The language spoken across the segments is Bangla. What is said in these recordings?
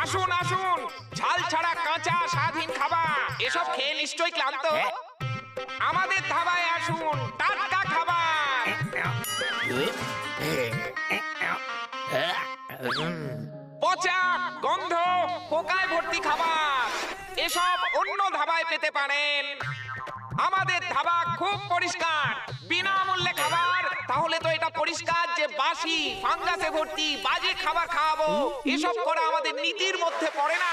আসুন আসুন, ঝাল ছাড়া কাঁচা স্বাধীন খাবার, এসব খেয়ে নিশ্চয়ই ক্লান্ত। আমাদের ধাবায় আসুন, টাটকা খাবার। পচা, গন্ধ, পোকায় ভর্তি খাবার এসব অন্য ধাবায় পেতে পারেন। আমাদের ধাবা খুব পরিষ্কার, বিনামূল্যে খাবার। তাহলে তো এটা পরিষ্কার যে বাসি, ফাঙ্গাসে ভর্তি বাজে খাবার খাওয়াবো, এসব করা আমাদের নীতির মধ্যে পড়ে না।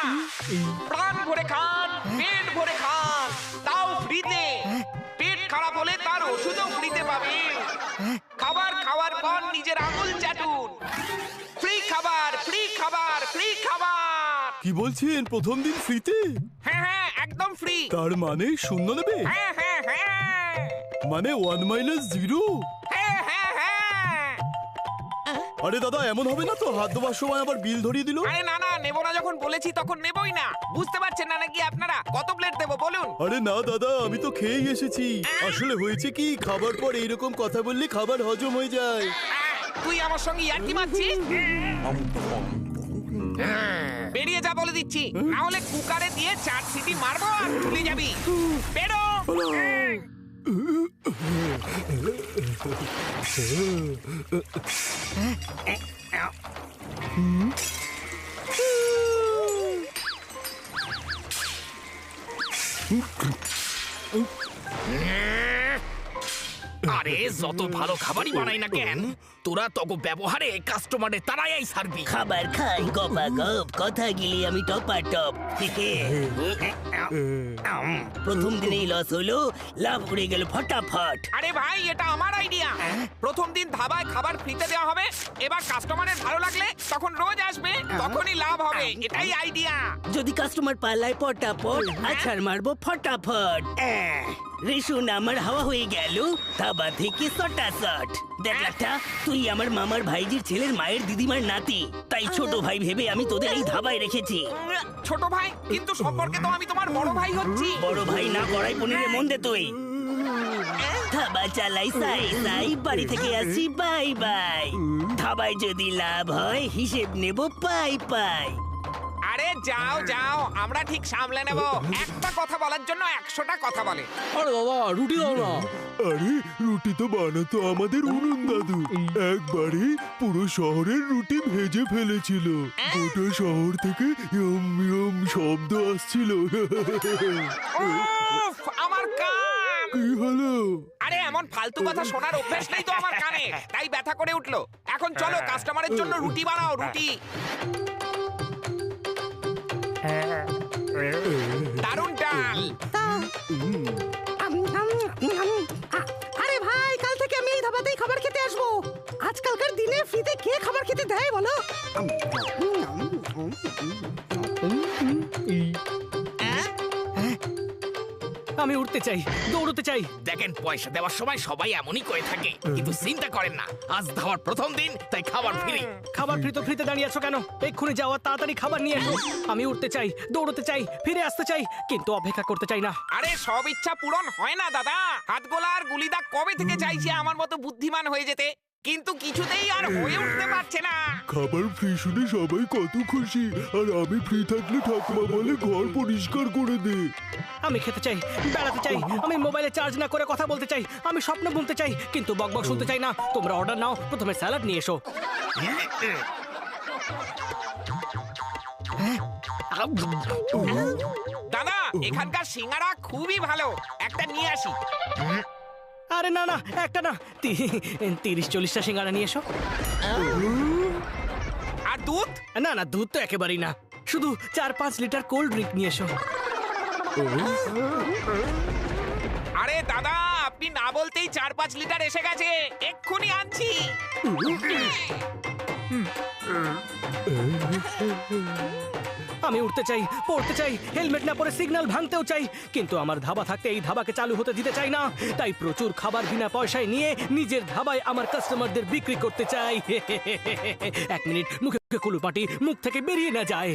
প্রাণ ভরে খান, পেট ভরে খান, তাও ফ্রিতে। পেট খারাপ হলে তার ওষুধও ফ্রিতে পাবেন। খাবার খাওয়ার পর নিজের আঙুল চাটুন। ফ্রি খাবার, ফ্রি খাবার, ফ্রি খাবার। কি বলছেন প্রথম দিন ফ্রিতে? হ্যাঁ হ্যাঁ, একদম ফ্রি। তার মানে শূন্য নেবে? হ্যাঁ হ্যাঁ হ্যাঁ। মানে 1-0? হ্যাঁ হ্যাঁ হ্যাঁ। আরে দাদা, এমন হবে না তো হাত ধোয়ার সময় আবার বিল ধরিয়ে দিল? আরে না না, নেবো না। যখন বলেছি তখন নেবই না। বুঝতে পারছেন না নাকি আপনারা? কত প্লেট দেবো বলুন? আরে না দাদা, আমি তো খেয়েই এসেছি। আসলে হয়েছে কি, খাবার পর এইরকম কথা বললে খাবার হজম হয়ে যায়। তুই আমার সঙ্গে ইয়ার্কি মারছিস? বেরিয়ে যা বলে দিচ্ছি, না হলে কুকারে দিয়ে 4 সিটি মারবো আর ভুলে যাবি। বেরো। আরে যত ভালো খাবারই বানাই না কেন, তোরা তত ব্যবহারে কাস্টমারের তারাই সারবি। খাবার খাই গপা গপ, কথা গিলি আমি টপা টপ। প্রথম দিনেই লস হলো, লাভ উড়ে গেল ফটাফট। আরে ভাই, এটা আমার আইডিয়া। প্রথম দিন ধাবায় খাবার ফ্রিতে দেওয়া হবে, এবার কাস্টমারের ভালো লাগলে তখন রোজ আসবে, তখনই লাভ হবে। এটাই আইডিয়া। যদি কাস্টমার পাল্লায় পটাপট, আছাড় মারবো ফটাফট। রেশন আমার হাওয়া হয়ে গেল, ধাবা থেকে সটাসট। দেখ লাট্টা, তুই আমার মামার ভাইজির ছেলের মায়ের দিদিমার নাতি, তাই ছোট ভাই ভেবে আমি তোদের এই ধাবায় রেখেছি। ছোট ভাই, কিন্তু সম্পর্কে তো আমি তোমার বড় ভাই হচ্ছি। বড় ভাই না, কড়াই পনিরে মন দে তুই। ধাবা চালাই সাই সাই, বাড়ি থেকে আসি বাই বাই। ধাবায় যদি লাভ হয় হিসেব নেব পাই পাই। আরে যাও যাও, আমরা ঠিক সামলে নেব। একটা কথা বলার জন্য 100টা কথা বলে। আরে দাদা, রুটি দাও না। আরে রুটি তো বানাতো আমাদের উনুন দাদু। একবারে পুরো শহরের রুটি ভেজে ফেলেছিল। গোটা শহর থেকে ইয়ম ইয়ম শব্দ আসছিল। উফ, আমার কান। কি হলো? আরে এমন ফালতু কথা শোনার অভ্যাস নেই তো আমার কানে, তাই ব্যথা করে উঠলো। এখন চলো কাস্টমারের জন্য রুটি বানাও, রুটি। দারুণ ডাল। আরে ভাই, কাল থেকে আমি এই ধাবাতেই খাবার খেতে আসবো। আজকালকার দিনে ফ্রিতে কে খাবার খেতে দেয় বলো? আমি উঠতে চাই, দৌড়তে চাই। দেখেন, পয়সা দেওয়ার সময় সবাই এমনই করে থাকে, কিন্তু চিন্তা করেন না, আজ ধাবার প্রথম দিন, তাই খাবার ফ্রি। খাবার ফ্রিতে দাঁড়িয়ে আছো কেন? এক্ষুনি যাওয়া, তাড়াতাড়ি খাবার নিয়ে এসো। আমি উঠতে চাই, দৌড়তে চাই, ফিরে আসতে চাই, কিন্তু অপেক্ষা করতে চাই না। আরে সব ইচ্ছা পূরণ হয় না দাদা। হাতগোলা আর গুলিদা কবে থেকে চাইছে আমার মতো বুদ্ধিমান হয়ে যেতে, কিন্তু কিছুতেই আর হয়ে উঠতে পারছে না। খাবার ফ্রি শুনে সবাই কত খুশি, আর আমি ফ্রি থাকলে ঠাকুমা বলে ঘর পরিষ্কার করে দে। আমি খেতে চাই, বেড়াতে চাই, আমি মোবাইলে চার্জ না করে কথা বলতে চাই, আমি স্বপ্ন বুনতে চাই, কিন্তু বকবক শুনতে চাই না। তোমরা অর্ডার নাও, প্রথমে স্যালাড নিয়ে এসো। দাদা, এখানকার সিঙ্গারা খুবই ভালো, একটা নিয়ে আসি। আরে না না, একটা না, 30-40টা সিঙ্গারা নিয়ে এসো। আর দুধ? না না, দুধ তো একেবারেই না, শুধু 4-5 লিটার কোল্ড ড্রিঙ্ক নিয়ে এসো। আরে দাদা, আপনি না বলতেই 4-5 লিটার এসে গেছে, এক্ষুনি আনছি। আমি উঠতে চাই, পড়তে চাই, হেলমেট না পরে সিগন্যাল ভাঙতেও চাই, কিন্তু আমার ধাবা থাকতে এই ধাবাকে চালু হতে দিতে চাই না। তাই প্রচুর খাবার বিনা পয়সায় নিয়ে নিজের ধাবায় আমার কাস্টমারদের বিক্রি করতে চাই। 1 মিনিট, মুখে কুলুপাটি মুখ থেকে বেরিয়ে না যায়।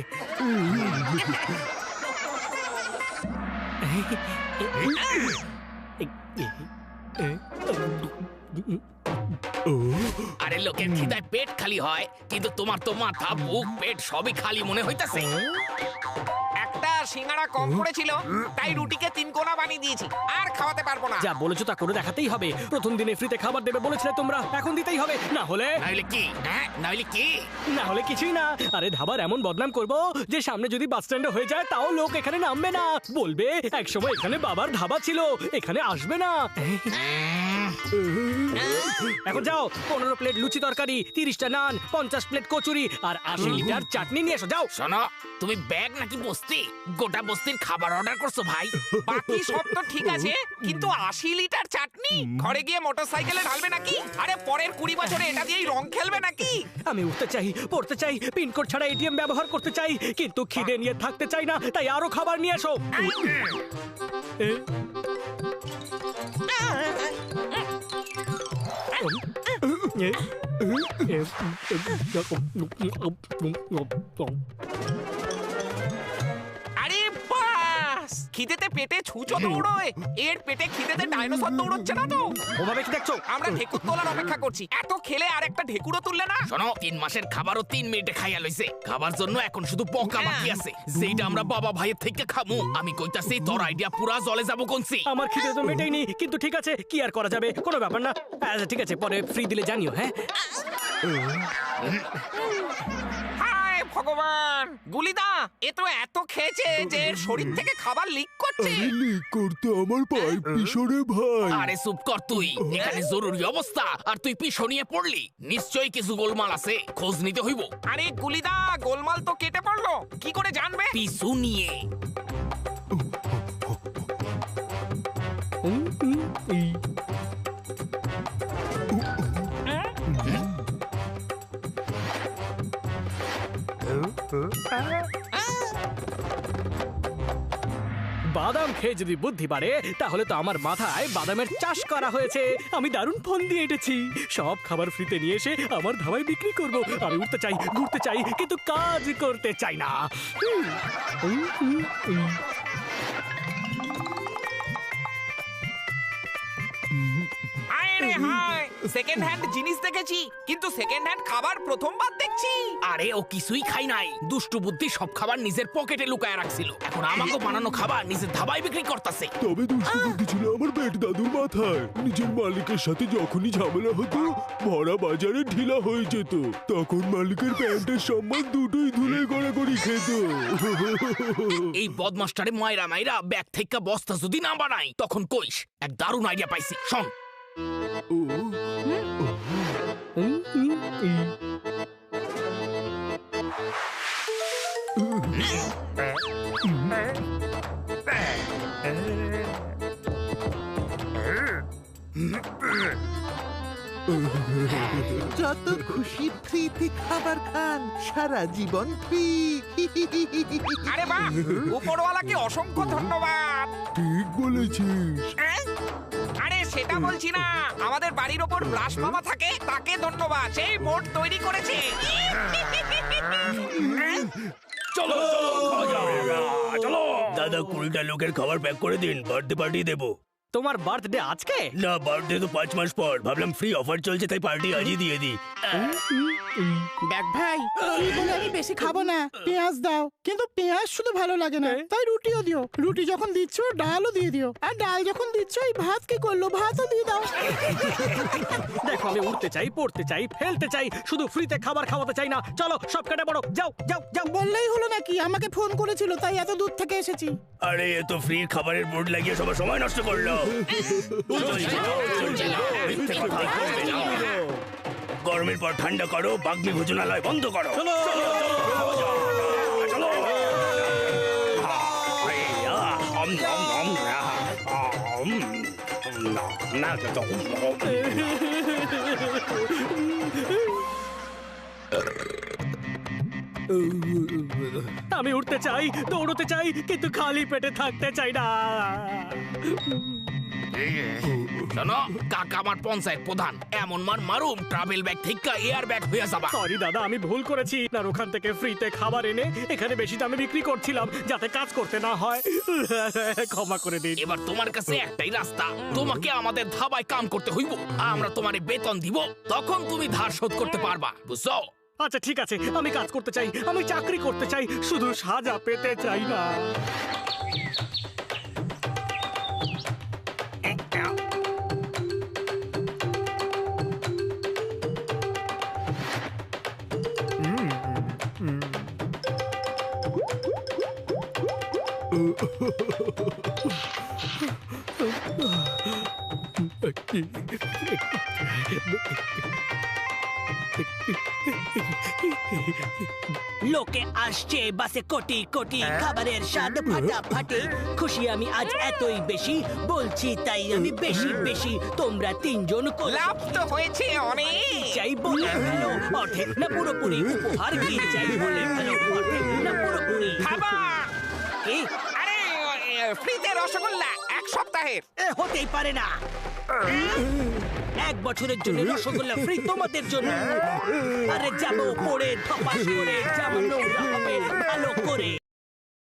আরে লোকের খিদায় পেট খালি হয়, কিন্তু তোমার তো মাথা বুক পেট সবই খালি মনে হইতাছে। একটা সিঙ্গাড়া কম পড়েছিল, তাই রুটিকে 3 কোনা বানিয়ে দিয়েছি। আর খাওয়াতে পারবো না। যা বলেছো তা করে দেখাতেই হবে। প্রথম দিনে ফ্রিতে খাবার দেবে বলেছিলে তোমরা, এখন দিতেই হবে। না হলে নাইলে কি? হ্যাঁ নাইলে কি? না হলে কিছুই না। আরে ধাবার এমন বদনাম করব যে সামনে যদি বাস স্ট্যান্ডে হয়ে যায় তাও লোক এখানে নামবে না, বলবে একসময় এখানে বাবার ধাবা ছিল, এখানে আসবে না। এখন যাও, 15 প্লেট লুচি তরকারি, 30টা নান, 50 প্লেট কচুরি আর 80 লিটার চাটনি নিয়ে এসো। যাও। শোনো, তুমি ব্যাগ নাকি বস্তি? গোটা বস্তির খাবার অর্ডার করছো ভাই? বাকি সব তো ঠিক আছে, কিন্তু 80 লিটার চাটনি ঘরে গিয়ে মোটরসাইকেলে ঢালবে নাকি? আরে পরের 20 বছরে এটা দিয়েই রং খেলবে নাকি? আমি উঠতে চাই, পড়তে চাই, পিনকোড ছাড়া এটিএম ব্যবহার করতে চাই, কিন্তু খিদে নিয়ে থাকতে চাই না, তাই আরো খাবার নিয়ে এসো। আরে বাস, খিদেতে পেটে ছুঁচো দৌড়োয়, এর পেটে খিদেতে ডাইনোসর দৌড়চ্ছে না তো? ওভাবে কি দেখছো? আমরা ঢেকুর তোলার অপেক্ষা করছি। এত খেলে আর একটা ঢেকুরও তুললে না? শোনো, 3 মাসের খাবারও 3 মিনিটে খাইয়া লইছে। খাবার জন্য এখন শুধু বকা বাকি আছে, যেটা আমরা বাবা ভাইয়ের থেকে খামু। আমি কইতাছি তোর আইডিয়া পুরা জলে যাবো কোনছি। আমার খিদে তো মেটেইনি, কিন্তু ঠিক আছে, কি আর করা যাবে, কোনো ব্যাপার না। আচ্ছা ঠিক আছে, পরে ফ্রি দিলে জানিও। হ্যাঁ হায় ভগবান, গুলিদা এ তো এত খেয়েছে যে এর শরীর থেকে খাবার লিক করছে। আরে লিক করতে আমার পাইপ পিছনে ভাই। আরে চুপ কর তুই, এখানে জরুরি অবস্থা আর তুই পিছু নিয়ে পড়লি। নিশ্চয়ই কিছু গোলমাল আছে, খোঁজ নিতে হইব। আরে গুলিদা, গোলমাল তো কেটে পড়লো, কি করে জানবে? পিছু নিয়ে বাদাম খেয়ে যদি বুদ্ধি বাড়ে, তাহলে তো আমার মাথায় বাদামের চাষ করা হয়েছে। আমি দারুণ ফোন দিয়ে এঁটেছি, সব খাবার ফ্রিতে নিয়ে এসে আমার ধাবায় বিক্রি করব। আমি উঠতে চাই, ঘুরতে চাই, কিন্তু কাজ করতে চাই না। হায় রে হায়, সেকেন্ড হ্যান্ড জিনিস দেখেছি, কিন্তু সেকেন্ড হ্যান্ড খাবার প্রথমবার দেখছি। আরে ও কিছুই খাই নাই, দুষ্টু বুদ্ধি সব খাবার নিজের পকেটে লুকায় রাখছিল। এখন আমাকে বানানো খাবার নিজের ধাবায় বিক্রি করতেছে। তবে দুষ্টু বুদ্ধি ছিল আমার পেট দাদুর মাথায়। নিজের মালিকের সাথে যখনই ঝামেলা হতো, ভরা বাজারে ঢিলা হয়ে যেত। তখন মালিকের প্যান্টের সম্মান দুটোই ধুলে গড়াগড়ি খেত। এই বদমাস্টারে মাইরা মাইরা ব্যাগ থেকে বস্তা যদি না বানাই, তখন কইস। এক দারুণ আইডিয়া পাইছি, শোন। যত খুশি ফ্রিতে খাবার খান, সারা জীবন ফ্রি। আরে বাহ, উপরওয়ালাকে অসংখ্য ধন্যবাদ। ঠিক বলেছিস। আরে সেটা বলছি না, আমাদের বাড়ির ওপর ব্রাশ মামা থাকে, তাকে ধন্যবাদ, সেই বোর্ড তৈরি করেছে। চলো চলো। দাদা 20টা লোকের খাবার প্যাক করে দিন, বার্থডে পার্টি দেবো। তোমার বার্থডে আজকে? না, বার্থডে তো 5 মাস পর। ভাবলাম ফ্রি অফার চলছে, তাই পার্টি আজই দিয়ে দিই। দেখ ভাই, তুই বলে আমি বেশি খাবো না, পেঁয়াজ দাও। কিন্তু পেঁয়াজ শুধু ভালো লাগে না, তাই রুটিও দিও। রুটি যখন দিচ্ছ ডালও দিয়ে দিও, আর ডাল যখন দিচ্ছ এই ভাত কি করলো, ভাতও দিয়ে দাও। দেখো, আমি উঠতে চাই, পড়তে চাই, ফেলতে চাই, শুধু ফ্রিতে খাবার খাওয়াতে চাই না। চলো সব কেটে পড়ো, যাও যাও যাও। বললেই হলো নাকি, আমাকে ফোন করেছিল তাই এত দূর থেকে এসেছি। আরে এ তো ফ্রি খাবারের বোর্ড লাগিয়ে সবার সময় নষ্ট করলো। গরমের পর ঠান্ডা করো, বাগ্মি ভোজনালয় বন্ধ করো। চলো আমি উঠতে চাই, দৌড়তে চাই, কিন্তু খালি পেটে থাকতে চাই না। শোনো কাকা আমার পঞ্চায়েত প্রধান, এমন মার মারুম ট্রাভেল ব্যাগ থেকে এয়ার ব্যাগ হয়ে যাবা। সরি দাদা, আমি ভুল করেছি। আর ওখান থেকে ফ্রিতে খাবার এনে এখানে বেশি দামে বিক্রি করছিলাম যাতে কাজ করতে না হয়। ক্ষমা করে দিন। এবার তোমার কাছে একটাই রাস্তা, তোমাকে আমাদের ধাবায় কাম করতে হইব। আমরা তোমারে বেতন দিব, তখন তুমি ধার শোধ করতে পারবা, বুঝছো? আচ্ছা ঠিক আছে, আমি কাজ করতে চাই, আমি চাকরি করতে চাই, শুধু সাজা পেতে চাই না। লোকে আসছে বাসে কোটি কোটি, খাবারের স্বাদ ফাটাফাটি। খুশি আমি আজ এতই বেশি, বলছি তাই আমি বেশি বেশি। তোমরা তিনজন লাভ তো হয়েছে অনেক। চাই বলে ফেলো, অর্ধেক না পুরোপুরি। উপহার কি চাই বলে ফেলো, অর্ধেক না পুরোপুরি। খাবার কি? আরে ফ্রিতে রসগোল্লা 1 সপ্তাহের। এ হতেই পারে না। 1 বছরের জন্য রসগোল্লা ফ্রি তোমাদের জন্য। আরে যাবো পড়ে ধপাস করে, যাবো নোংরা হবে ভালো করে।